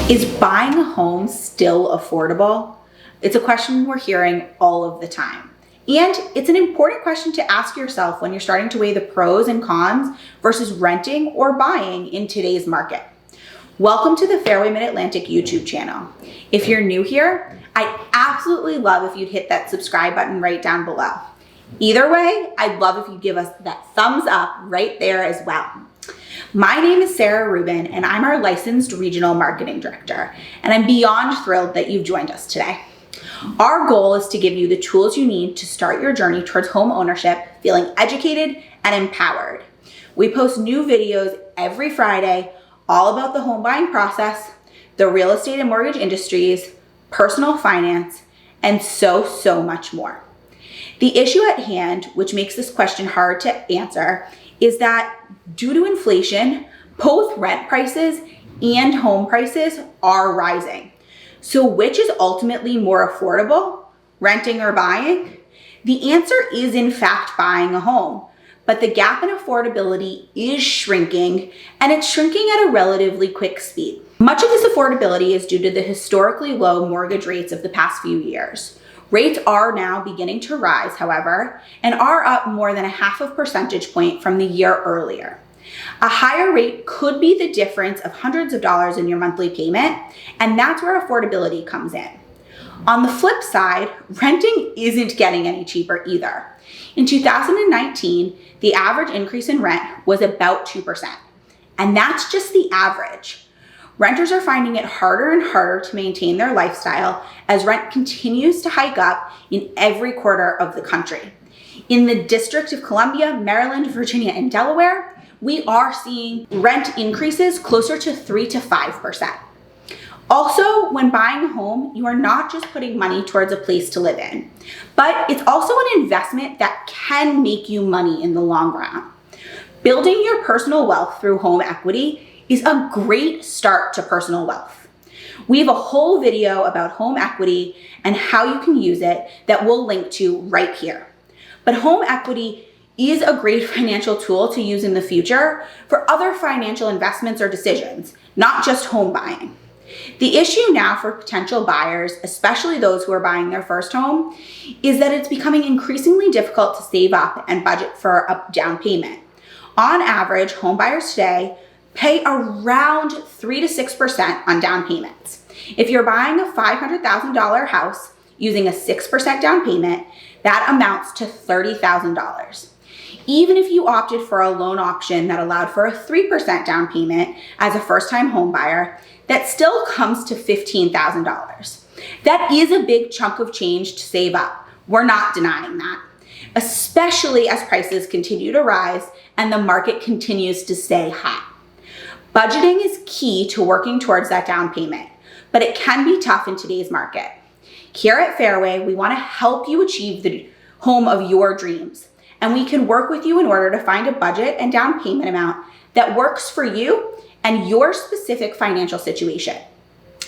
Is buying a home still affordable? It's a question we're hearing all of the time. And it's an important question to ask yourself when you're starting to weigh the pros and cons versus renting or buying in today's market. Welcome to the Fairway Mid-Atlantic YouTube channel. If you're new here, I'd absolutely love if you'd hit that subscribe button right down below. Either way, I'd love if you'd give us that thumbs up right there as well. My name is Sarah Rubin, and I'm our licensed regional marketing director, and I'm beyond thrilled that you've joined us today. Our goal is to give you the tools you need to start your journey towards home ownership, feeling educated and empowered. We post new videos every Friday, all about the home buying process, the real estate and mortgage industries, personal finance, and so much more. The issue at hand, which makes this question hard to answer, is that due to inflation, both rent prices and home prices are rising. So which is ultimately more affordable, renting or buying? The answer is in fact buying a home, but the gap in affordability is shrinking, and it's shrinking at a relatively quick speed. Much of this affordability is due to the historically low mortgage rates of the past few years. Rates are now beginning to rise, however, and are up more than 0.5 percentage point from the year earlier. A higher rate could be the difference of hundreds of dollars in your monthly payment, and that's where affordability comes in. On the flip side, renting isn't getting any cheaper either. In 2019, the average increase in rent was about 2%, and that's just the average. Renters are finding it harder and harder to maintain their lifestyle as rent continues to hike up in every quarter of the country. In the District of Columbia, Maryland, Virginia, and Delaware, we are seeing rent increases closer to 3 to 5%. Also, when buying a home, you are not just putting money towards a place to live in, but it's also an investment that can make you money in the long run. Building your personal wealth through home equity is a great start to personal wealth. We have a whole video about home equity and how you can use it that we'll link to right here. But home equity is a great financial tool to use in the future for other financial investments or decisions, not just home buying. The issue now for potential buyers, especially those who are buying their first home, is that it's becoming increasingly difficult to save up and budget for a down payment. On average, home buyers today pay around 3 to 6% on down payments. If you're buying a $500,000 house using a 6% down payment, that amounts to $30,000. Even if you opted for a loan option that allowed for a 3% down payment as a first-time home buyer, that still comes to $15,000. That is a big chunk of change to save up. We're not denying that, especially as prices continue to rise and the market continues to stay hot. Budgeting is key to working towards that down payment, but it can be tough in today's market. Here at Fairway, we want to help you achieve the home of your dreams, and we can work with you in order to find a budget and down payment amount that works for you and your specific financial situation.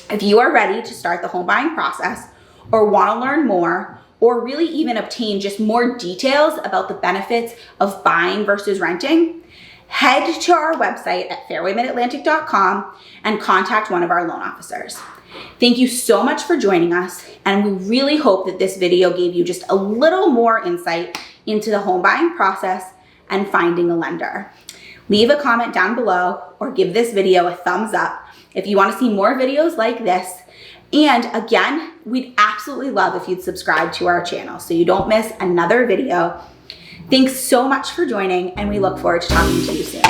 If you are ready to start the home buying process or want to learn more, or really even obtain just more details about the benefits of buying versus renting, head to our website at fairwaymidatlantic.com and contact one of our loan officers. Thank you so much for joining us, and we really hope that this video gave you just a little more insight into the home buying process and finding a lender. Leave a comment down below or give this video a thumbs up if you want to see more videos like this. And again, we'd absolutely love if you'd subscribe to our channel so you don't miss another video. Thanks so much for joining, and we look forward to talking to you soon.